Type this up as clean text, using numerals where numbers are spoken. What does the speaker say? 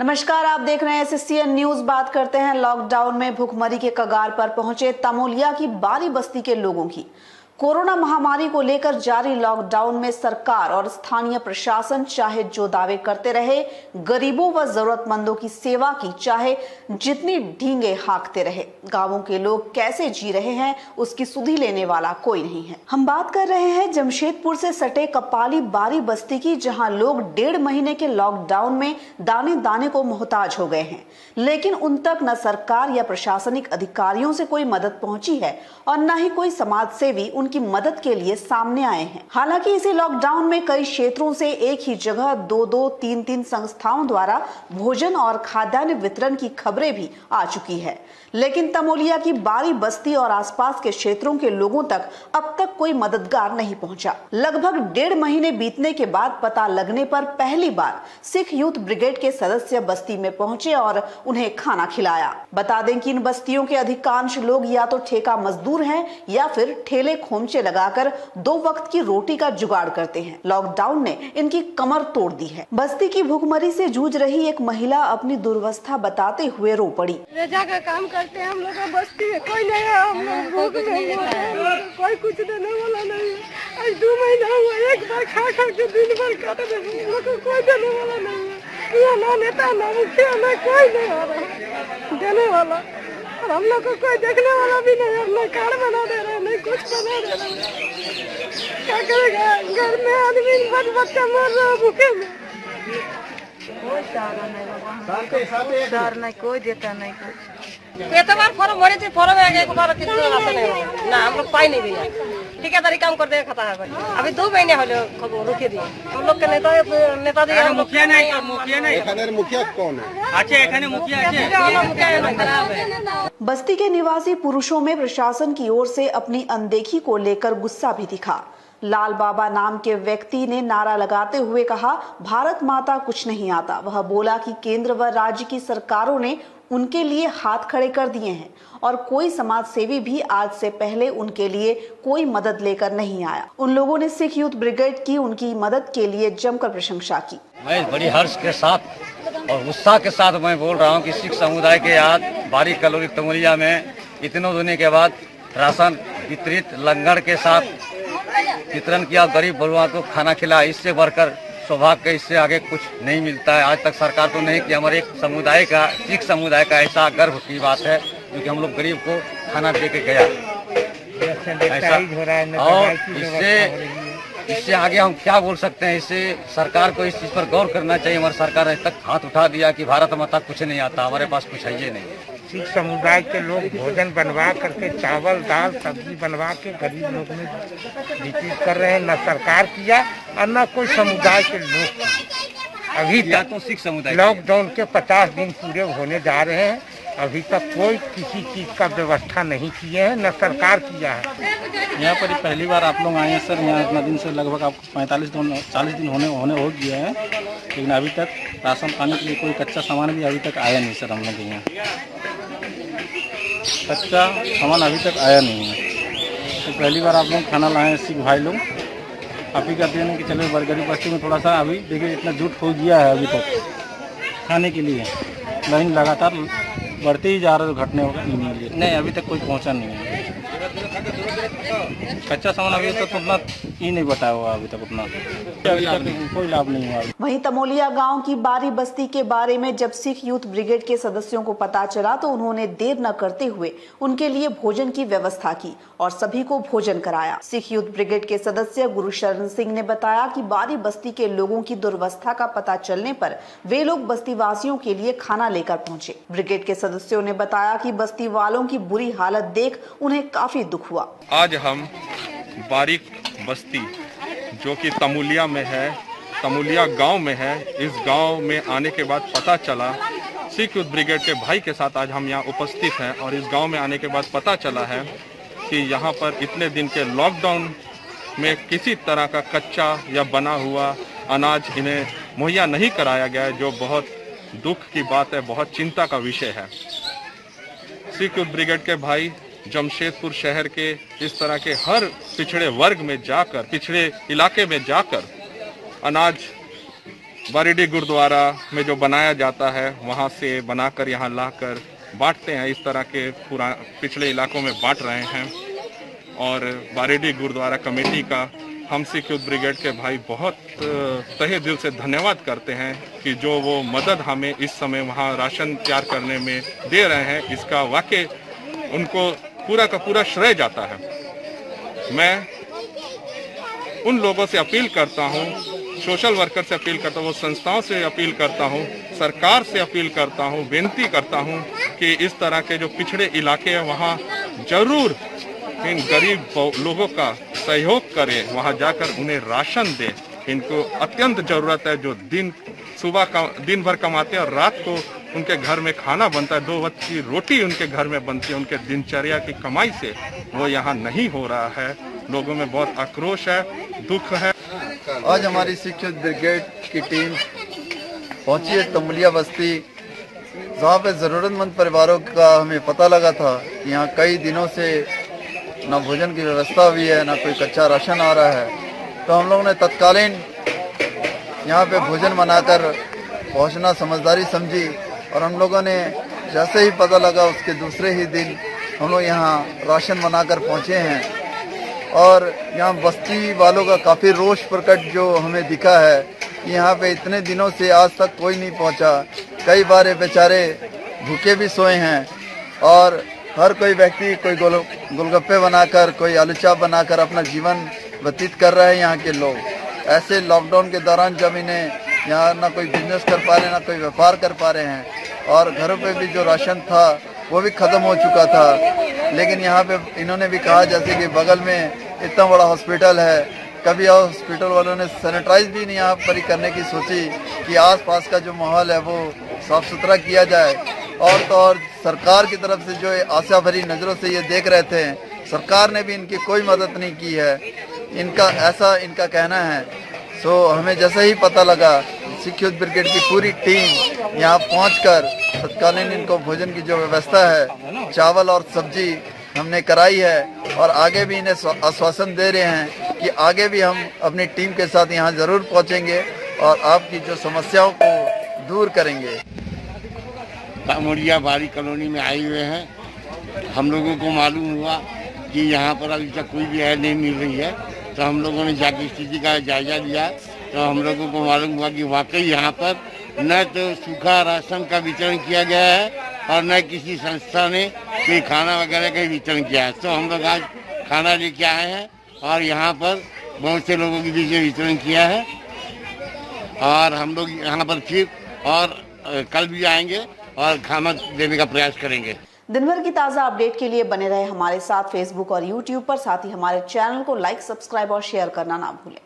नमस्कार, आप देख रहे हैं SSCN न्यूज। बात करते हैं लॉकडाउन में भुखमरी के कगार पर पहुंचे तमोलिया की बारी बस्ती के लोगों की। कोरोना महामारी को लेकर जारी लॉकडाउन में सरकार और स्थानीय प्रशासन चाहे जो दावे करते रहे, गरीबों व जरूरतमंदों की सेवा की चाहे जितनी ढींगे हाँकते रहे, गांवों के लोग कैसे जी रहे हैं उसकी सुधि लेने वाला कोई नहीं है। हम बात कर रहे हैं जमशेदपुर से सटे कपाली बारी बस्ती की, जहां लोग 1.5 महीने के लॉकडाउन में दाने दाने को मोहताज हो गए हैं, लेकिन उन तक न सरकार या प्रशासनिक अधिकारियों से कोई मदद पहुंची है और न ही कोई समाज सेवी उनकी मदद के लिए सामने आए हैं। हालांकि इसी लॉकडाउन में कई क्षेत्रों से एक ही जगह 2-2, 3-3 संस्थाओं द्वारा भोजन और खाद्यान्न वितरण की खबरें भी आ चुकी है, लेकिन तमोलिया की बारी बस्ती और आसपास के क्षेत्रों के लोगों तक अब तक कोई मददगार नहीं पहुंचा। लगभग 1.5 महीने बीतने के बाद पता लगने पर पहली बार सिख यूथ ब्रिगेड के सदस्य बस्ती में पहुंचे और उन्हें खाना खिलाया। बता दें कि इन बस्तियों के अधिकांश लोग या तो ठेका मजदूर हैं या फिर ठेले खोमचे लगाकर 2 वक्त की रोटी का जुगाड़ करते हैं। लॉकडाउन ने इनकी कमर तोड़ दी है। बस्ती की भूखमरी से जूझ रही एक महिला अपनी दुर्वस्था बताते हुए रो पड़ी। काम करते हैं हम लोग का बस्ती में, कोई नहीं है, हम लोग भूख नहीं है, कोई कुछ देने वाला नहीं है। आज 2 महीना हुआ, एक बार खा के दिन भर काट दे, हम लोग को कोई देने वाला नहीं है। ये ना नेता ना मुखिया ना कोई नहीं आ रहा देने वाला, और हम लोग को कोई देखने वाला भी नहीं है। हम लोग कार्ड बना दे रहे हैं, नहीं कुछ बना दे रहे हैं। क्या करेगा, घर में आदमी बच्चा मर रहा है भूखे में। कोई सहारा नहीं बाबा, सहारा नहीं, कोई देता नहीं कुछ। एतबार फॉर्म भरे थे, फॉर्म एक बार किसी को आता नहीं ना, हम लोग पाई नहीं भैया। ठेकेदारी काम करते हैं खाता है भाई। अभी 2 महीने हो गए रुके दिए हम लोग के नेता दिया। मुखिया नहीं एखाने मुखिया कौन है? अच्छा एखाने मुखिया है। बस्ती के निवासी पुरुषों में प्रशासन की ओर से अपनी अनदेखी को लेकर गुस्सा भी दिखा। लाल बाबा नाम के व्यक्ति ने नारा लगाते हुए कहा, भारत माता कुछ नहीं आता। वह बोला कि केंद्र व राज्य की सरकारों ने उनके लिए हाथ खड़े कर दिए हैं और कोई समाज सेवी भी आज से पहले उनके लिए कोई मदद लेकर नहीं आया। उन लोगों ने सिख यूथ ब्रिगेड की उनकी मदद के लिए जमकर प्रशंसा की। मैं बड़ी हर्ष के साथ और उत्साह के साथ मैं बोल रहा हूं कि सिख समुदाय के आज बारी कलोनी तमोलिया में इतने दिनों के बाद राशन वितरित लंगर के साथ वितरण किया, गरीब बरुआ को खाना खिलाया। इससे बढ़कर सौभाग्य के इससे आगे कुछ नहीं मिलता है। आज तक सरकार तो नहीं कि हमारे एक समुदाय का, सिख समुदाय का ऐसा गर्व की बात है क्योंकि हम लोग गरीब को खाना दे के गया ऐसा। और इससे आगे हम क्या बोल सकते हैं? इससे सरकार को इस चीज पर गौर करना चाहिए। हमारी सरकार ने तक हाथ उठा दिया कि भारत माता कुछ नहीं आता, हमारे पास कुछ है ये नहीं। सिख समुदाय के लोग भोजन बनवा करके चावल दाल सब्जी बनवा के गरीब लोग में वितरित कर रहे हैं। न सरकार किया और न कोई समुदाय के लोग। अभी तक तो सिख समुदाय लॉकडाउन के 50 दिन पूरे होने जा रहे हैं, अभी तक कोई किसी चीज का व्यवस्था नहीं किए हैं, न सरकार किया है। यहाँ पर पहली बार आप लोग आए हैं सर। यहाँ इतना दिन से लगभग आपको 40 दिन होने हो गया है, लेकिन अभी तक राशन पानी के लिए कोई कच्चा सामान भी अभी तक आया नहीं सर। हम लोग यहाँ कच्चा सामान अभी तक आया नहीं है, तो पहली बार आप लोग खाना लाए हैं सिख भाई लोग। आप ही कहते हैं कि चलो गरीब बस्ती में थोड़ा सा अभी देखिए इतना जुट हो गया है अभी तक खाने के लिए, लेकिन लगातार बढ़ते ही जा रहे हो घटने होगा नहीं, अभी तक कोई पहुंचा नहीं है। कच्चा सामान अभी तक उतना ही नहीं बताया हुआ, अभी तक उतना कोई लाभ नहीं हुआ। वहीं तमोलिया गांव की बारी बस्ती के बारे में जब सिख यूथ ब्रिगेड के सदस्यों को पता चला तो उन्होंने देर न करते हुए उनके लिए भोजन की व्यवस्था की और सभी को भोजन कराया। सिख यूथ ब्रिगेड के सदस्य गुरुशरण सिंह ने बताया कि बारी बस्ती के लोगों की दुर्वस्था का पता चलने पर वे लोग बस्ती वासियों के लिए खाना लेकर पहुंचे। ब्रिगेड के सदस्यों ने बताया कि बस्ती वालों की बुरी हालत देख उन्हें काफी दुख हुआ। आज हम बारीक बस्ती जो कि तमोलिया में है, तमोलिया गांव में है, इस गांव में आने के बाद पता चला, सिख यूथ ब्रिगेड के भाई के साथ आज हम यहाँ उपस्थित हैं और इस गांव में आने के बाद पता चला है कि यहाँ पर इतने दिन के लॉकडाउन में किसी तरह का कच्चा या बना हुआ अनाज इन्हें मुहैया नहीं कराया गया है, जो बहुत दुख की बात है, बहुत चिंता का विषय है। सिख यूथ ब्रिगेड के भाई जमशेदपुर शहर के इस तरह के हर पिछड़े वर्ग में जाकर, पिछड़े इलाके में जाकर अनाज बारीडी गुरुद्वारा में जो बनाया जाता है वहाँ से बनाकर यहाँ लाकर बांटते हैं। इस तरह के पिछड़े इलाकों में बांट रहे हैं और बारीडी गुरुद्वारा कमेटी का हम सिख यूथ ब्रिगेड के भाई बहुत तहे दिल से धन्यवाद करते हैं कि जो वो मदद हमें इस समय वहाँ राशन तैयार करने में दे रहे हैं, इसका वाकई उनको पूरा का पूरा श्रेय जाता है। मैं उन लोगों से अपील करता हूँ, सोशल वर्कर से अपील करता हूँ, वो संस्थाओं से अपील करता हूँ, सरकार से अपील करता हूँ, बेनती करता हूँ कि इस तरह के जो पिछड़े इलाके हैं वहाँ जरूर इन गरीब लोगों का सहयोग करें, वहाँ जाकर उन्हें राशन दें। इनको अत्यंत ज़रूरत है। जो दिन भर कमाते हैं और रात को उनके घर में खाना बनता है, 2 वक्त की रोटी उनके घर में बनती है, उनके दिनचर्या की कमाई से वो यहाँ नहीं हो रहा है। लोगों में बहुत आक्रोश है, दुख है। आज हमारी सिख यूथ ब्रिगेड की टीम पहुंची है तमुलिया बस्ती, जहाँ पे ज़रूरतमंद परिवारों का हमें पता लगा था कि यहाँ कई दिनों से ना भोजन की व्यवस्था हुई है, ना कोई कच्चा राशन आ रहा है। तो हम लोगों ने तत्कालीन यहाँ पे भोजन बनाकर पहुँचना समझदारी समझी और हम लोगों ने जैसे ही पता लगा उसके दूसरे ही दिन हम लोग यहाँ राशन बनाकर पहुँचे हैं। और यहाँ बस्ती वालों का काफ़ी रोष प्रकट जो हमें दिखा है कि यहाँ पे इतने दिनों से आज तक कोई नहीं पहुँचा। कई बार ये बेचारे भूखे भी सोए हैं और हर कोई व्यक्ति कोई गोलगप्पे बनाकर, कोई आलू चाप बनाकर अपना जीवन व्यतीत कर रहे हैं यहाँ के लोग। ऐसे लॉकडाउन के दौरान जब इन्हें यहाँ ना कोई बिजनेस कर पा रहे, ना कोई व्यापार कर पा रहे हैं और घरों पे भी जो राशन था वो भी ख़त्म हो चुका था। लेकिन यहाँ पे इन्होंने भी कहा जैसे कि बगल में इतना बड़ा हॉस्पिटल है, कभी हॉस्पिटल वालों ने सैनिटाइज भी नहीं यहाँ पर करने की सोची कि आसपास का जो माहौल है वो साफ़ सुथरा किया जाए। और तो और सरकार की तरफ से जो आशा भरी नज़रों से ये देख रहे थे, सरकार ने भी इनकी कोई मदद नहीं की है, इनका कहना है। सो हमें जैसे ही पता लगा, सिख यूथ ब्रिगेड की पूरी टीम यहाँ पहुंचकर तत्कालीन इनको भोजन की जो व्यवस्था है, चावल और सब्जी हमने कराई है और आगे भी इन्हें आश्वासन दे रहे हैं कि आगे भी हम अपनी टीम के साथ यहाँ ज़रूर पहुँचेंगे और आपकी जो समस्याओं को दूर करेंगे। तमुलिया बारी कॉलोनी में आए हुए हैं। हम लोगों को मालूम हुआ कि यहाँ पर अभी तक कोई भी नहीं मिल रही है, तो हम लोगों ने जाकर स्थिति का जायजा लिया तो हम लोगों को मालूम हुआ कि वाकई यहाँ पर न तो सूखा राशन का वितरण किया गया है और न किसी संस्था ने कोई खाना वगैरह का वितरण किया है। तो हम लोग आज खाना लेके आए हैं और यहाँ पर बहुत से लोगों के बीच में वितरण किया है और हम लोग यहाँ पर फिर और कल भी आएंगे और खाना देने का प्रयास करेंगे। दिन भर की ताज़ा अपडेट के लिए बने रहे हमारे साथ फेसबुक और यूट्यूब पर, साथ ही हमारे चैनल को लाइक, सब्सक्राइब और शेयर करना ना भूलें।